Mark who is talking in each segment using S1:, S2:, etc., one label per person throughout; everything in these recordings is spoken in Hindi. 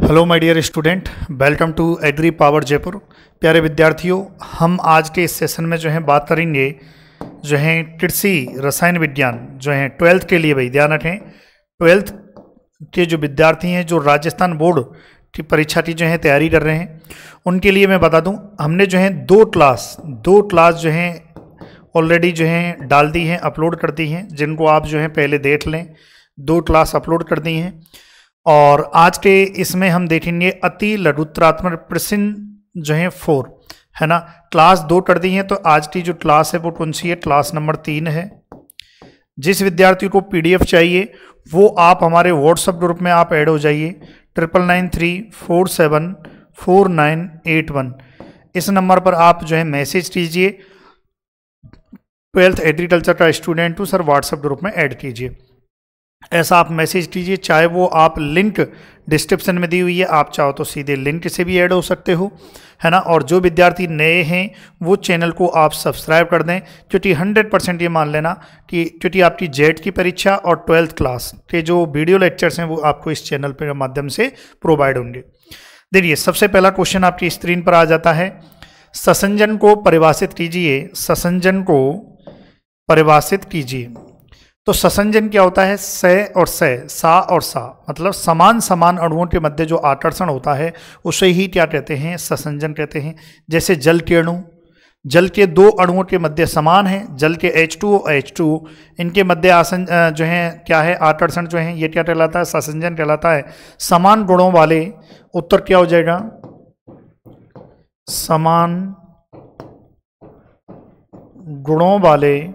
S1: Hello my dear student, welcome to agri power Jaipur. प्यारे विद्यार्थियों, हम आज के इस सेशन में जो है बात करेंगे जो है कृषि रसायन विज्ञान जो है 12th के लिए। भाई ध्यान रखें, 12th के जो विद्यार्थी हैं जो राजस्थान बोर्ड की परीक्षा की जो है तैयारी कर रहे हैं, उनके लिए मैं बता दूं, हमने जो है दो क्लास जो है ऑलरेडी जो है डाल दी हैं, अपलोड कर दी हैं, जिनको आप जो है पहले देख लें। दो क्लास अपलोड कर दी हैं और आज के इसमें हम देखेंगे अति लघुत्तरात्मक प्रश्न जो है 4 है ना। क्लास 2 कर दी है, तो आज की जो क्लास है वो कौन सी है? क्लास नंबर 3 है। जिस विद्यार्थी को पीडीएफ चाहिए वो आप हमारे व्हाट्सएप ग्रुप में आप ऐड हो जाइए 9993474981। इस नंबर पर आप जो है मैसेज कीजिए, 12th एग्रीकल्चर का स्टूडेंट हूँ सर, व्हाट्सएप ग्रुप में ऐड कीजिए। ऐसा आप मैसेज कीजिए, चाहे वो आप लिंक डिस्क्रिप्शन में दी हुई है, आप चाहो तो सीधे लिंक से भी ऐड हो सकते हो, है ना। और जो विद्यार्थी नए हैं वो चैनल को आप सब्सक्राइब कर दें, क्योंकि 100% ये मान लेना कि क्योंकि आपकी जेट की परीक्षा और 12th क्लास के जो वीडियो लेक्चर्स हैं वो आपको इस चैनल के माध्यम से प्रोवाइड होंगे। देखिए, सबसे पहला क्वेश्चन आपकी स्क्रीन पर आ जाता है, ससंजन को परिभाषित कीजिए। ससंजन को परिभाषित कीजिए। तो ससंजन क्या होता है? स और सा और सा, मतलब समान समान अणुओं के मध्य जो आकर्षण होता है उसे ही क्या कहते हैं? ससंजन कहते हैं। जैसे जल के अणु, जल के दो अणुओं के मध्य समान है, जल के H2O H2, इनके मध्य जो है क्या है? आकर्षण जो है, ये क्या कहलाता है? ससंजन कहलाता है। समान गुणों वाले, उत्तर क्या हो जाएगा? समान गुणों वाले,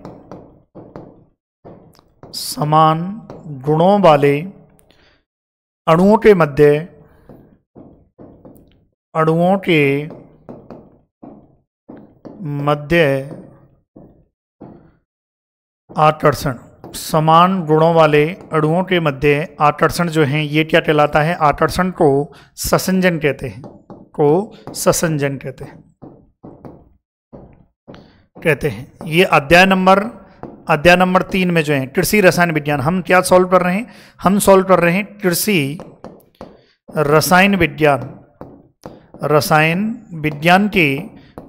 S1: समान गुणों वाले अणुओं के मध्य आकर्षण, समान गुणों वाले अणुओं के मध्य आकर्षण जो है ये क्या कहलाता है? आकर्षण को ससंजन कहते हैं, को ससंजन कहते हैं। ये अध्याय नंबर 3 में जो है कृषि रसायन विज्ञान, हम क्या सॉल्व कर रहे हैं? हम सॉल्व कर रहे हैं कृषि रसायन विज्ञान के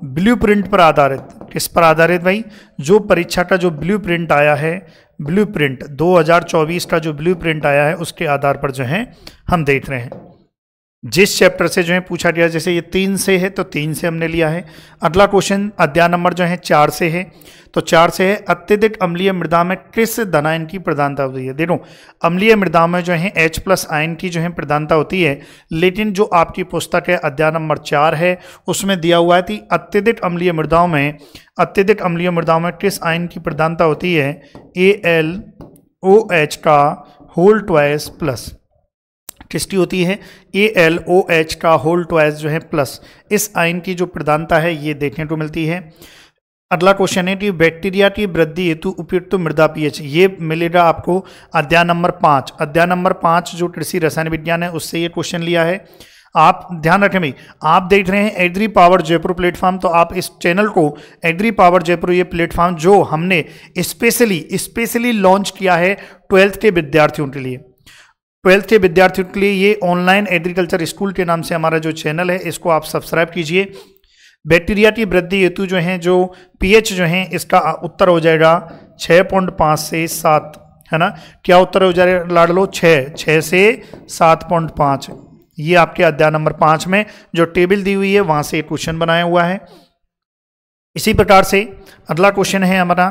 S1: ब्लूप्रिंट पर आधारित। किस पर आधारित भाई? जो परीक्षा का जो ब्लूप्रिंट आया है, ब्लूप्रिंट 2024 का जो ब्लूप्रिंट आया है उसके आधार पर जो है हम देख रहे हैं। जिस चैप्टर से जो है पूछा गया, जैसे ये 3 से है तो 3 से हमने लिया है। अगला क्वेश्चन अध्याय नंबर जो है 4 से है, तो 4 से है, अत्यधिक अम्लीय मृदा में किस धनायन की प्रधानता होती है? देखो, अम्लीय मृदा में जो है H+ आयन की जो है प्रधानता होती है, लेकिन जो आपकी पुस्तक है अध्याय नंबर 4 है उसमें दिया हुआ है कि अत्यधिक अम्लीय मृदाओं में किस आयन की प्रधानता होती है? AlOH का होल ट्वाइस प्लस। किसकी होती है? AlOH का होल ट्वाइस जो है प्लस। इस आयन की जो प्रधानता है ये देखने को मिलती है। अगला क्वेश्चन है कि बैक्टीरिया की वृद्धि हेतु उपयुक्त मृदा पीएच, ये मिलेगा आपको अध्याय नंबर 5। अध्याय नंबर 5 जो कृषि रसायन विज्ञान है उससे ये क्वेश्चन लिया है। आप ध्यान रखें भाई, आप देख रहे हैं एग्री पावर जयपुर प्लेटफॉर्म, तो आप इस चैनल को एग्री पावर जयपुर, ये प्लेटफॉर्म जो हमने स्पेशली लॉन्च किया है 12th के विद्यार्थियों के लिए। 12th के विद्यार्थियों के लिए ये ऑनलाइन एग्रीकल्चर स्कूल के नाम से हमारा जो चैनल है, इसको आप सब्सक्राइब कीजिए। बैक्टीरिया की वृद्धि हेतु जो है जो पीएच जो है इसका उत्तर हो जाएगा 6.5 से 7, है ना। क्या उत्तर हो जाएगा लाडलो? 6 से 7.5। ये आपके अध्याय नंबर 5 में जो टेबल दी हुई है वहां से क्वेश्चन बनाया हुआ है। इसी प्रकार से अगला क्वेश्चन है हमारा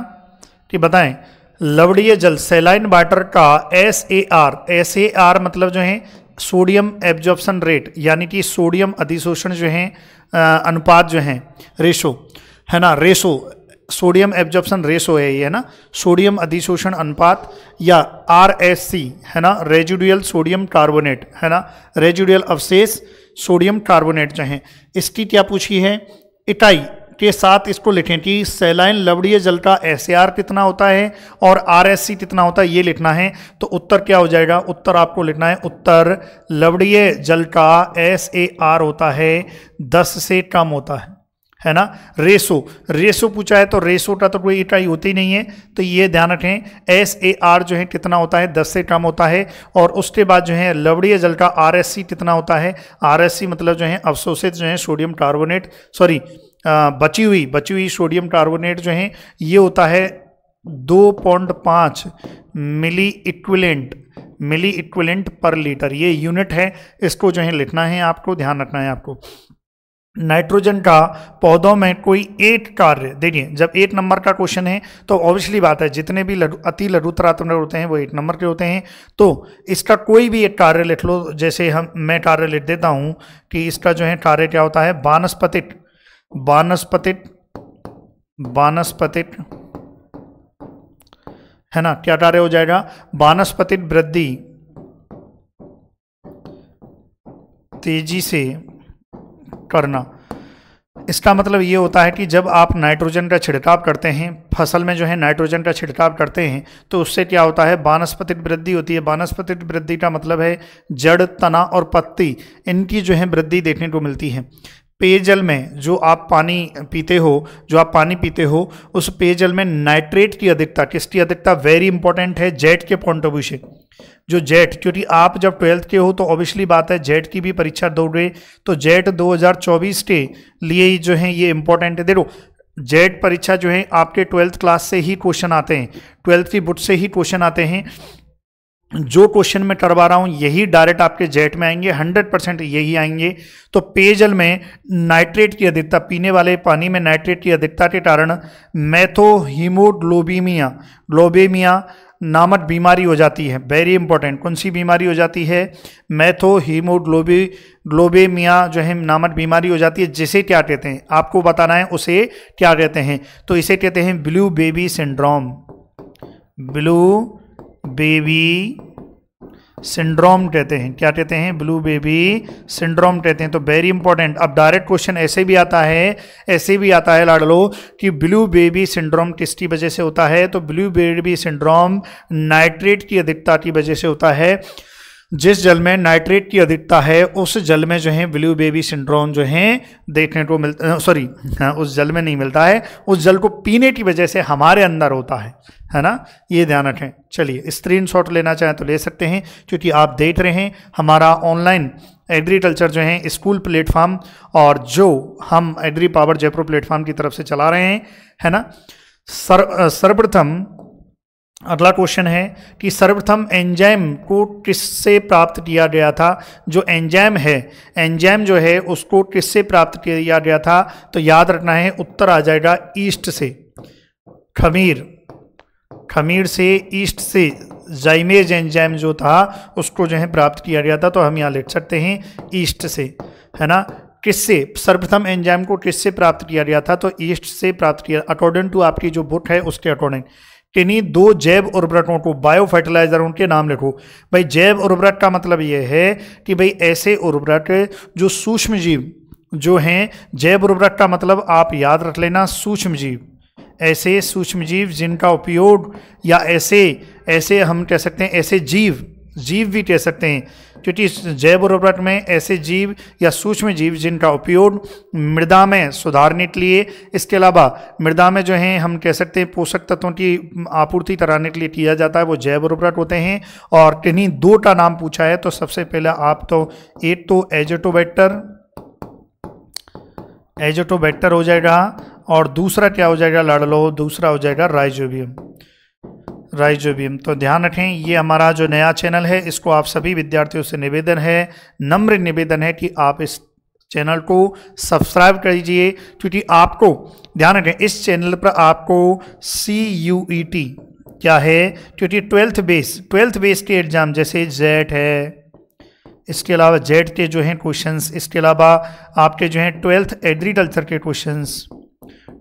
S1: कि बताएं, लवणीय जल सैलाइन वाटर का SAR मतलब जो है सोडियम एब्जॉर्प्शन रेट, यानी कि सोडियम अधिशोषण जो है अनुपात जो है, रेशो है ना, रेशो सोडियम एब्जॉर्प्शन रेशो है ये, है ना, सोडियम अधिशोषण अनुपात, या RSC है ना, रेजिडुअल सोडियम कार्बोनेट, है ना, रेजिडुअल अवशेष सोडियम कार्बोनेट जो है, इसकी क्या पूछी है? इकाई के साथ इसको लिखें कि सैलाइन लवणीय जल का SAR कितना होता है और RSC कितना होता है, ये लिखना है। तो उत्तर क्या हो जाएगा? उत्तर आपको लिखना है, उत्तर लवणीय जल का SAR होता है 10 से कम होता है, है ना। रेसो पूछा है तो रेसो का तो कोई इकाई होती नहीं है, तो ये ध्यान रखें। SAR जो है कितना होता है, 10 से कम होता है। और उसके बाद जो है लवणीय जल का RSC कितना होता है, RSC मतलब जो है अवशोषित जो है सोडियम कार्बोनेट, सॉरी बची हुई सोडियम कार्बोनेट जो है ये होता है 2.5 मिली इक्विवेलेंट पर लीटर, ये यूनिट है। इसको जो है लिखना है आपको, ध्यान रखना है आपको। नाइट्रोजन का पौधों में कोई एक कार्य, देखिए जब 1 नंबर का क्वेश्चन है तो ऑब्वियसली बात है जितने भी अति लघु तरातुम्य होते हैं वो 1 नंबर के होते हैं। तो इसका कोई भी एक कार्य लिख लो, जैसे मैं कार्य लिख देता हूं कि इसका जो है कार्य क्या होता है, वानस्पतिक है ना, क्या कार्य हो जाएगा, वानस्पतिक वृद्धि तेजी से करना। इसका मतलब ये होता है कि जब आप नाइट्रोजन का छिड़काव करते हैं, फसल में जो है नाइट्रोजन का छिड़काव करते हैं, तो उससे क्या होता है, वानस्पतिक वृद्धि होती है। वानस्पतिक वृद्धि का मतलब है जड़, तना और पत्ती, इनकी जो है वृद्धि देखने को मिलती है। पेयजल में जो आप पानी पीते हो उस पेयजल में नाइट्रेट की अधिकता, किसकी अधिकता, वेरी इंपॉर्टेंट है जेट के पॉइंट ऑफ व्यू से। जो जेट, क्योंकि आप जब 12th के हो तो ऑब्वियसली बात है जेट की भी परीक्षा दोगे, तो जेट 2024 के लिए जो है ये इंपॉर्टेंट है। देखो जेट परीक्षा जो है आपके 12th क्लास से ही क्वेश्चन आते हैं, 12th की बुक से ही क्वेश्चन आते हैं। जो क्वेश्चन मैं करवा रहा हूं यही डायरेक्ट आपके जेट में आएंगे, 100% यही आएंगे। तो पेयजल में नाइट्रेट की अधिकता, पीने वाले पानी में नाइट्रेट की अधिकता के कारण ग्लोबेमिया नामक बीमारी हो जाती है। वेरी इंपॉर्टेंट, कौन सी बीमारी हो जाती है, ग्लोबेमिया जो है नामक बीमारी हो जाती है, जिसे क्या कहते हैं आपको बताना है, उसे क्या कहते हैं। तो इसे कहते हैं ब्लू बेबी सिंड्रोम, सिंड्रोम कहते हैं। क्या कहते हैं, ब्लू बेबी सिंड्रोम कहते हैं। तो वेरी इंपॉर्टेंट। अब डायरेक्ट क्वेश्चन ऐसे भी आता है लाडलो कि ब्लू बेबी सिंड्रोम किसकी वजह से होता है, तो ब्लू बेबी सिंड्रोम नाइट्रेट की अधिकता की वजह से होता है। जिस जल में नाइट्रेट की अधिकता है उस जल में जो है ब्लू बेबी सिंड्रोम जो है देखने को मिलता, उस जल में नहीं मिलता है, उस जल को पीने की वजह से हमारे अंदर होता है ना, ये ध्यान रखें। चलिए स्क्रीनशॉट लेना चाहें तो ले सकते हैं, क्योंकि आप देख रहे हैं हमारा ऑनलाइन एग्रीकल्चर जो है स्कूल प्लेटफॉर्म, और जो हम एग्री पावर जयपुर प्लेटफॉर्म की तरफ से चला रहे हैं, है ना। सर्वप्रथम अगला क्वेश्चन है कि सर्वप्रथम एंजाइम को किससे प्राप्त किया गया था। जो एंजाइम जो है उसको किससे प्राप्त किया गया था, तो याद रखना है उत्तर आ जाएगा ईस्ट से, खमीर से, ईस्ट से जाइमेज एंजाइम जो था उसको जो है प्राप्त किया गया था। तो हम यहाँ लिख सकते हैं ईस्ट से, है ना। किससे, सर्वप्रथम एंजाइम को किससे प्राप्त किया गया था, तो ईस्ट से प्राप्त किया, अकॉर्डिंग टू आपकी जो बुक है उसके अकॉर्डिंग। किन्हीं 2 जैव उर्वरकों को, बायो फर्टिलाइजर, उनके नाम लिखो भाई। जैव उर्वरक का मतलब ये है कि भाई ऐसे उर्वरक जो सूक्ष्म जीव जो हैं, जैव उर्वरक का मतलब आप याद रख लेना सूक्ष्म जीव, ऐसे सूक्ष्म जीव जिनका उपयोग, या ऐसे हम कह सकते हैं, ऐसे जीव भी कह सकते हैं, क्योंकि जैव उर्वरक में ऐसे जीव या सूक्ष्म जीव जिनका उपयोग मृदा में सुधारने के लिए, इसके अलावा मृदा में जो है हम कह सकते हैं पोषक तत्वों की आपूर्ति कराने के लिए किया जाता है, वो जैव उर्वरक होते हैं। और किन्हीं 2 का नाम पूछा है, तो सबसे पहले आप तो एक तो एजोटोबैक्टर हो जाएगा, और दूसरा क्या हो जाएगा लाडलो, दूसरा हो जाएगा राइजोबियम। तो ध्यान रखें, ये हमारा जो नया चैनल है इसको आप सभी विद्यार्थियों से नम्र निवेदन है कि आप इस चैनल को सब्सक्राइब कीजिए, क्योंकि आपको ध्यान रखें इस चैनल पर आपको CUET क्या है, क्योंकि 12th बेस के एग्जाम जैसे जेट है, इसके अलावा जेट के जो हैं क्वेश्चंस, इसके अलावा आपके जो हैं 12th एग्रीकल्चर के क्वेश्चंस,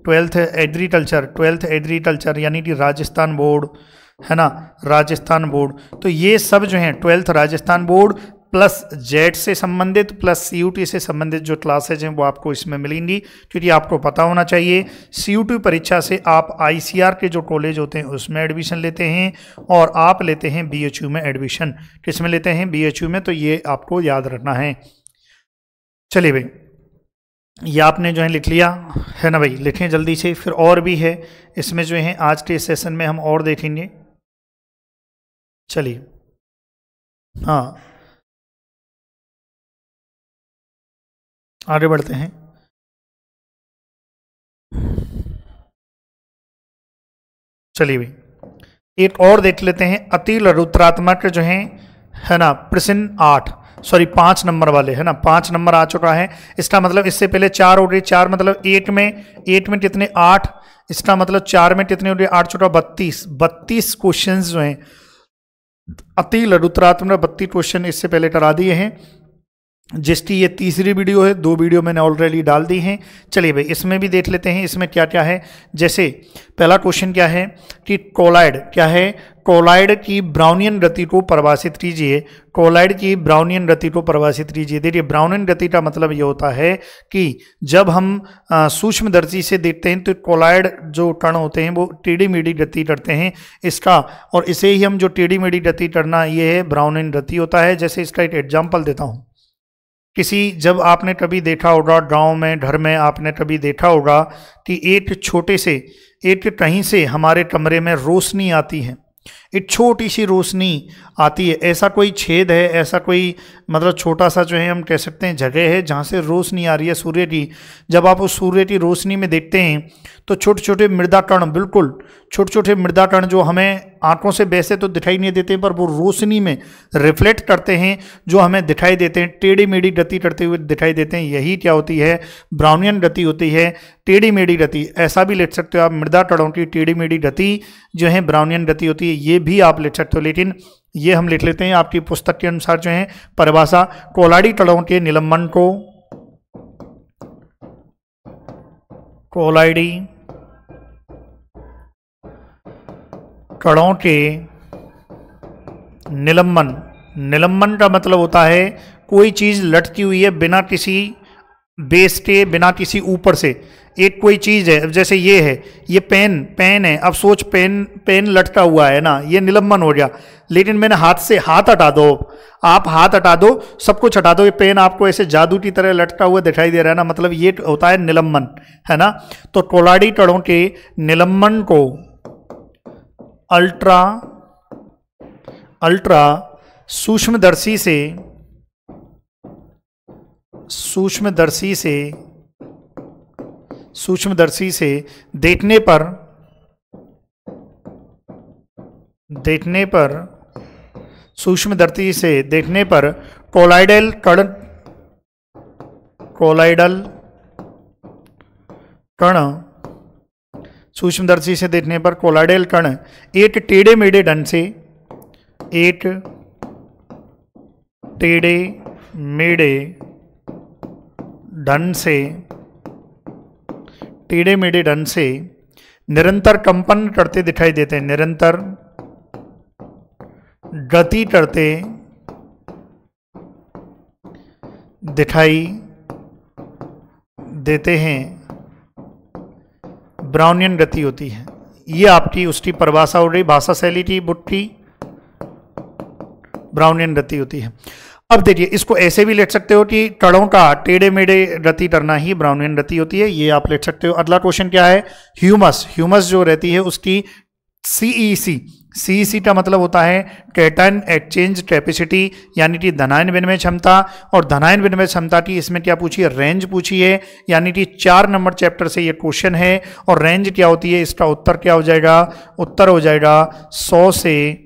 S1: 12th एग्रीकल्चर यानी कि राजस्थान बोर्ड, है ना, राजस्थान बोर्ड। तो ये सब जो हैं 12th Rajasthan board plus jet से संबंधित प्लस CUT से संबंधित जो क्लासेज हैं वो आपको इसमें मिलेंगी, क्योंकि आपको पता होना चाहिए CUT परीक्षा से आप ICR के जो कॉलेज होते हैं उसमें एडमिशन लेते हैं, और आप लेते हैं BHU में एडमिशन। किसमें लेते हैं, BHU में। तो ये आपको याद रखना है। चलिए भाई ये आपने जो है लिख लिया है ना भाई, लिखें जल्दी से। फिर और भी है इसमें जो है, आज के सेशन में हम और देखेंगे। चलिए हाँ आगे बढ़ते हैं। चलिए भाई एक और देख लेते हैं, अति रुद्रात्मक जो है ना, प्रश्न 8 सॉरी 5 नंबर वाले है ना, 5 नंबर आ चुका है। इसका मतलब इससे पहले 4 हो गए, 4 मतलब 8 में कितने 8, इसका मतलब 4 में कितने हो गए 8 चौका 32 क्वेश्चन जो हैं अति रुद्रात्मक 32 क्वेश्चन इससे पहले करा दिए हैं, जिसकी ये तीसरी वीडियो है। 2 वीडियो मैंने ऑलरेडी डाल दी हैं। चलिए भाई इसमें भी देख लेते हैं इसमें क्या क्या है। जैसे पहला क्वेश्चन क्या है कि कोलाइड क्या है, कोलाइड की ब्राउनियन गति को परिभाषित कीजिए। कोलाइड की ब्राउनियन गति को परिभाषित कीजिए। देखिए ब्राउनियन गति का मतलब ये होता है कि जब हम सूक्ष्मदर्शी से देखते हैं तो कोलाइड जो कण होते हैं वो टेढ़ी मेढ़ी गति करते हैं इसका, और इसे ही हम जो टेढ़ी मेढ़ी गति करना ये है ब्राउनियन गति होता है। जैसे इसका एक एग्जाम्पल देता हूँ, जब आपने कभी देखा होगा गांव में घर में आपने कभी देखा होगा कि एक कहीं से हमारे कमरे में रोशनी आती है, एक छोटी सी रोशनी आती है, ऐसा कोई छेद है, ऐसा कोई मतलब छोटा सा जो है हम कह सकते हैं जगह है जहाँ से रोशनी आ रही है सूर्य की। जब आप उस सूर्य की रोशनी में देखते हैं तो छोटे छोटे मृदा कण, बिल्कुल छोटे छोटे मृदा कण जो हमें आंखों से वैसे तो दिखाई नहीं देते पर वो रोशनी में रिफ्लेक्ट करते हैं, जो हमें दिखाई देते हैं, टेढ़ी मेढ़ी गति करते हुए दिखाई देते हैं। यही क्या होती है, ब्राउनियन गति होती है, टेढ़ी मेढ़ी गति। ऐसा भी लिख सकते हो आप, मृदा कणों की टेढ़ी मेढ़ी गति जो है ब्राउनियन गति होती है, ये भी आप लिख सकते हो। लेकिन ये हम लिख लेते हैं आपकी पुस्तक के अनुसार जो है परिभाषा, कोलाइडी कणों के निलंबन को, कोलाइडी कणों के निलंबन का मतलब होता है कोई चीज लटकी हुई है बिना किसी बेस के, बिना किसी ऊपर से। एक कोई चीज है, जैसे ये है, ये पेन है, अब सोच पेन लटका हुआ है ना, ये निलंबन हो गया। लेकिन मैंने हाथ हटा दो, आप हाथ हटा दो, सब कुछ हटा दो, ये पेन आपको ऐसे जादू की तरह लटका हुआ दिखाई दे रहा है ना, मतलब ये होता है निलंबन, है ना। तो कोलाइडी कणों के निलंबन को अल्ट्रा सूक्ष्मदर्शी से देखने पर कोलाइडल कण सूक्ष्मदर्शी से देखने पर कोलाइडल कण एक टेढ़े मेढ़े ढंग से, टेढ़े मेढ़े ढंग से निरंतर कंपन करते दिखाई देते हैं, निरंतर गति करते दिखाई देते हैं, ब्राउनियन गति होती है। ये आपकी उसकी परिभाषा हो रही, भाषा शैली की बुक की ब्राउनियन गति होती है। अब देखिए इसको ऐसे भी लिख सकते हो कि कणों का टेढ़े मेढ़े गति करना ही ब्राउनियन गति होती है, ये आप लिख सकते हो। अगला क्वेश्चन क्या है, ह्यूमस जो रहती है उसकी CEC का मतलब होता है कैटायन एक्सचेंज कैपेसिटी, यानी कि धनायन विनिमय क्षमता। और धनायन विनिमय क्षमता की इसमें क्या पूछी है, रेंज पूछी है, यानी कि 4 नंबर चैप्टर से ये क्वेश्चन है। और रेंज क्या होती है, इसका उत्तर क्या हो जाएगा, उत्तर हो जाएगा 100 से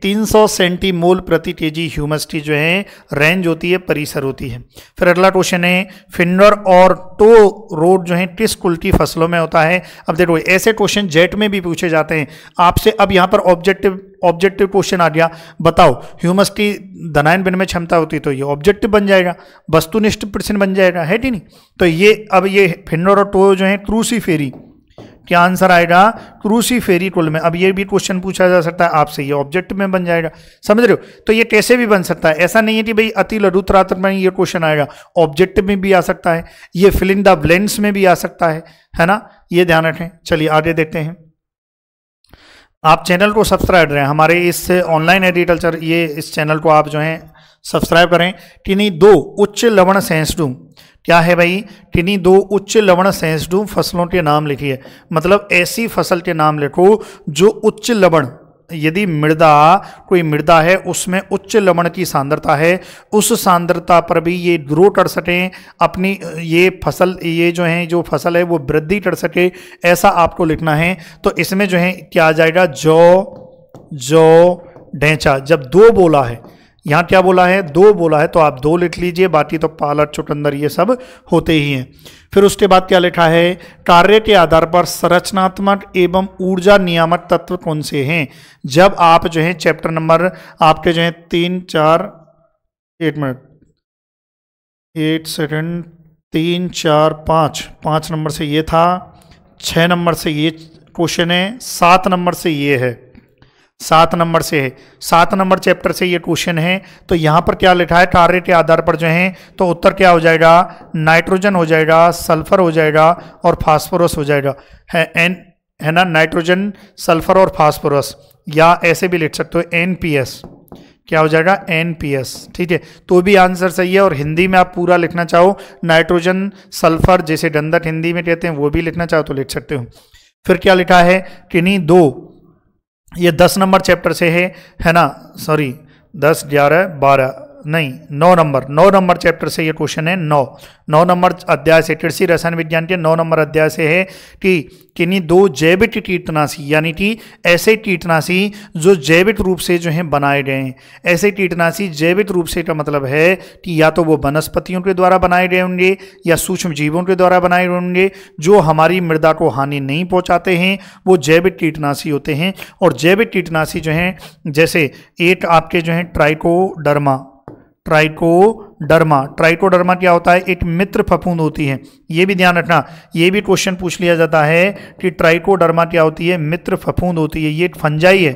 S1: 300 सेंटीमोल प्रति केजी ह्यूमस की जो है रेंज होती है, परिसर होती है। फिर अगला क्वेश्चन है, फिंगर और टो रोड जो है किस कुल की फसलों में होता है। अब देखो ऐसे क्वेश्चन जेट में भी पूछे जाते हैं आपसे। अब यहाँ पर ऑब्जेक्टिव क्वेश्चन आ गया, बताओ ह्यूमस की धनायन विनिमय क्षमता होती तो ये ऑब्जेक्टिव बन जाएगा, वस्तुनिष्ठ प्रश्न बन जाएगा, है कि नहीं। तो ये अब ये फिंगर और टो जो है क्रूसीफेरी, क्या आंसर आएगा, क्रूसीफेरी कुल में। अब ये भी क्वेश्चन पूछा जा सकता है आपसे, ये ऑब्जेक्ट में बन जाएगा, समझ रहे हो। तो ये कैसे भी बन सकता है, ऐसा नहीं है कि भाई अति रुद्रात्मक में ये क्वेश्चन आएगा, ऑब्जेक्टिव में भी आ सकता है, ये फिल इन द ब्लैंक्स में भी आ सकता है ना, ये ध्यान रखें। चलिए आगे देखते हैं। आप चैनल को सब्सक्राइब करें, हमारे इस ऑनलाइन एग्रीकल्चर इस चैनल को आप जो है सब्सक्राइब करें। टिनी 2 उच्च लवण सहिष्णु, क्या है भाई? टिनी 2 उच्च लवण सहिष्णु फसलों के नाम लिखिए। मतलब ऐसी फसल के नाम लिखो जो उच्च लवण, यदि मृदा, कोई मृदा है उसमें उच्च लवण की सांद्रता है, उस सांद्रता पर भी ये ग्रो कर सकें, अपनी ये फसल, ये जो है जो फसल है वो वृद्धि कर सके, ऐसा आपको लिखना है। तो इसमें जो है क्या आ जाएगा? जौ ढैंचा। जब 2 बोला है, यहाँ क्या बोला है? 2 बोला है, तो आप 2 लिख लीजिए, बाकी तो पालक चुकंदर ये सब होते ही हैं। फिर उसके बाद क्या लिखा है? कार्य के आधार पर संरचनात्मक एवं ऊर्जा नियामक तत्व कौन से हैं? जब आप जो है चैप्टर नंबर आपके जो है 3, 4, 1 मिनट 8 सेकेंड 3, 4, 5 नंबर से ये था, 6 नंबर से ये क्वेश्चन है, 7 नंबर से ये है, 7 नंबर से है, 7 नंबर चैप्टर से ये क्वेश्चन है। तो यहाँ पर क्या लिखा है? कार्य के आधार पर जो है, तो उत्तर क्या हो जाएगा? नाइट्रोजन हो जाएगा, सल्फर हो जाएगा और फास्फोरस हो जाएगा, है ना? नाइट्रोजन, सल्फर और फास्फोरस, या ऐसे भी लिख सकते हो NPS, क्या हो जाएगा? NPS, ठीक है। तो भी आंसर सही है। और हिंदी में आप पूरा लिखना चाहो, नाइट्रोजन, सल्फर, जैसे डंडक हिंदी में कहते हैं, वो भी लिखना चाहो तो लिख सकते हो। फिर क्या लिखा है? किन्हीं 2, ये 10 नंबर चैप्टर से है ना? सॉरी 10, 11, 12 नहीं 9 नंबर चैप्टर से ये क्वेश्चन है। 9 नंबर अध्याय से, कृषि रसायन विज्ञान के 9 नंबर अध्याय से है कि किन्हीं 2 जैविक कीटनाशी, यानी कि ऐसे कीटनाशी जो जैविक रूप से जो है बनाए गए हैं। ऐसे कीटनाशी जैविक रूप से का मतलब है कि या तो वो वनस्पतियों के द्वारा बनाए गए होंगे या सूक्ष्म जीवों के द्वारा बनाए होंगे, जो हमारी मृदा को हानि नहीं पहुंचाते हैं, वो जैविक कीटनाशी होते हैं। और जैविक कीटनाशी जो हैं, जैसे एक आपके जो है ट्राइकोडर्मा क्या होता है? एक मित्र फफूंद होती है। ये भी ध्यान रखना, ये भी क्वेश्चन पूछ लिया जाता है कि ट्राइकोडर्मा क्या होती है? मित्र फफूंद होती है। ये एक फंजाई है,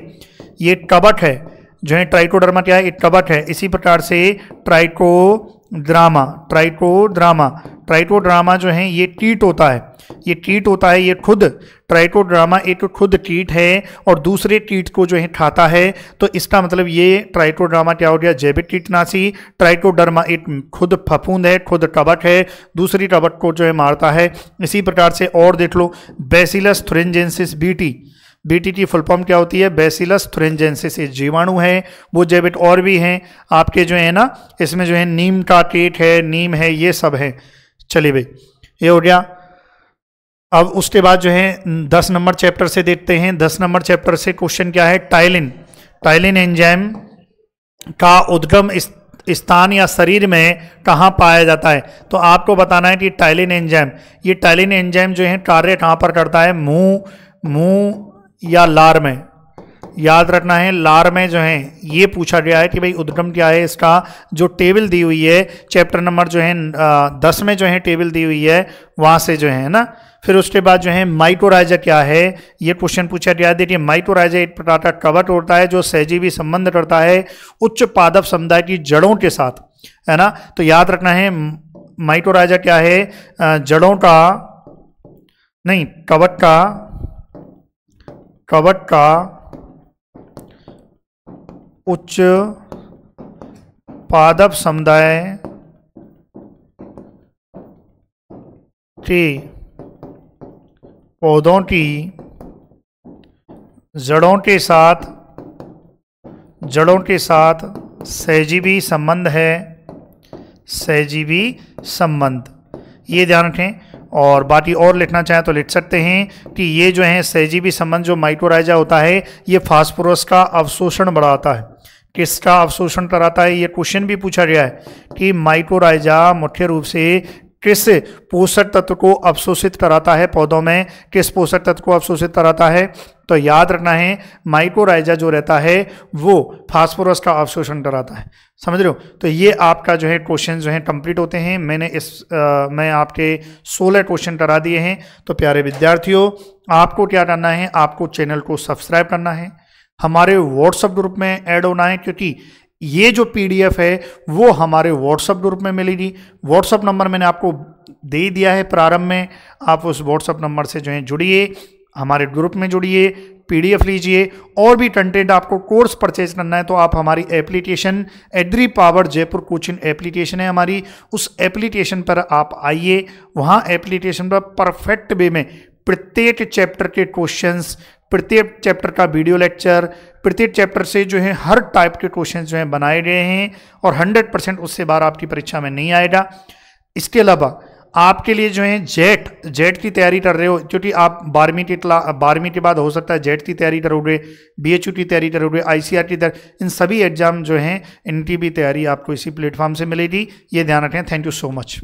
S1: ये एक कवक है जो है। ट्राइकोडर्मा क्या है? एक कवक है। इसी प्रकार से ट्राइकोड्रामा जो है ये कीट होता है, ये खुद ट्राइकोड्रामा एक खुद कीट है और दूसरे कीट को जो है खाता है। तो इसका मतलब ये ट्राइकोड्रामा क्या हो गया? जैविक कीटनाशी। ट्राइकोडर्मा एक खुद फफूंद है, खुद कवक है, दूसरी कवक को जो है मारता है। इसी प्रकार से और देख लो, बैसिलस थुरिंजेंसिस बीटी की फुल फॉर्म क्या होती है? बैसिलस थुरिंजेंसिस, जीवाणु है, वो जैविक। और भी हैं आपके जो है ना, इसमें जो है नीम का कीट है, नीम है, ये सब है। चलिए भाई, ये हो गया। अब उसके बाद जो है 10 नंबर चैप्टर से देखते हैं। 10 नंबर चैप्टर से क्वेश्चन क्या है? टाइलिन एंजाइम का उद्गम स्थान या शरीर में कहाँ पाया जाता है? तो आपको बताना है कि टाइलिन एंजाइम जो है कार्य कहाँ पर करता है? मुंह या लार में। याद रखना है, लार में जो है ये पूछा गया है कि भाई उद्गम क्या है इसका। जो टेबल दी हुई है चैप्टर नंबर जो है 10 में जो है टेबल दी हुई है, वहाँ से जो है ना। फिर उसके बाद जो है माइकोराइजा क्या है, ये क्वेश्चन पूछा गया। देखिए माइकोराइजा एक प्रकार का कवक होता है जो सहजीवी संबंध करता है उच्च पादप समुदाय की जड़ों के साथ, है ना। तो याद रखना है माइकोराइजा क्या है? जड़ों का नहीं, कवक का उच्च पादप समुदाय के पौधों की जड़ों के साथ सहजीवी संबंध है, सहजीवी संबंध, ये ध्यान रखें। और बाकी और लिखना चाहें तो लिख सकते हैं कि ये जो है सहजीवी संबंध जो माइकोराइजा होता है, ये फास्फोरस का अवशोषण बढ़ाता है। किसका अवशोषण कराता है? ये क्वेश्चन भी पूछा गया है कि माइकोराइजा मुख्य रूप से किस पोषक तत्व को अवशोषित कराता है पौधों में, किस पोषक तत्व को अवशोषित कराता है? तो याद रखना है माइकोराइजा जो रहता है वो फास्फोरस का अवशोषण कराता है। समझ रहे हो? तो ये आपका जो है क्वेश्चन जो है कंप्लीट होते हैं। मैंने मैं आपके 16 क्वेश्चन करा दिए हैं। तो प्यारे विद्यार्थियों, आपको क्या करना है? आपको चैनल को सब्सक्राइब करना है, हमारे व्हाट्सएप ग्रुप में ऐड होना है, क्योंकि ये जो PDF है वो हमारे व्हाट्सएप ग्रुप में मिलेगी। व्हाट्सएप नंबर मैंने आपको दे दिया है प्रारंभ में, आप उस व्हाट्सएप नंबर से जो है जुड़िए, हमारे ग्रुप में जुड़िए, PDF लीजिए। और भी कंटेंट आपको कोर्स परचेज करना है तो आप हमारी application agri power Jaipur coaching application है हमारी, उस एप्लीकेशन पर आप आइए। वहाँ एप्लीकेशन पर परफेक्ट वे में प्रत्येक चैप्टर के क्वेश्चंस, प्रत्येक चैप्टर का वीडियो लेक्चर, प्रत्येक चैप्टर से जो है हर टाइप के क्वेश्चंस जो हैं बनाए गए हैं और 100% उससे बाहर आपकी परीक्षा में नहीं आएगा। इसके अलावा आपके लिए जो है जेट की तैयारी कर रहे हो, क्योंकि आप 12वीं के बाद हो सकता है जेट की तैयारी करोगे, BHU की तैयारी करोगे, ICAR की तैयारी, इन सभी एग्जाम जो हैं इनकी भी तैयारी आपको इसी प्लेटफॉर्म से मिलेगी। ये ध्यान रखें। Thank you so much.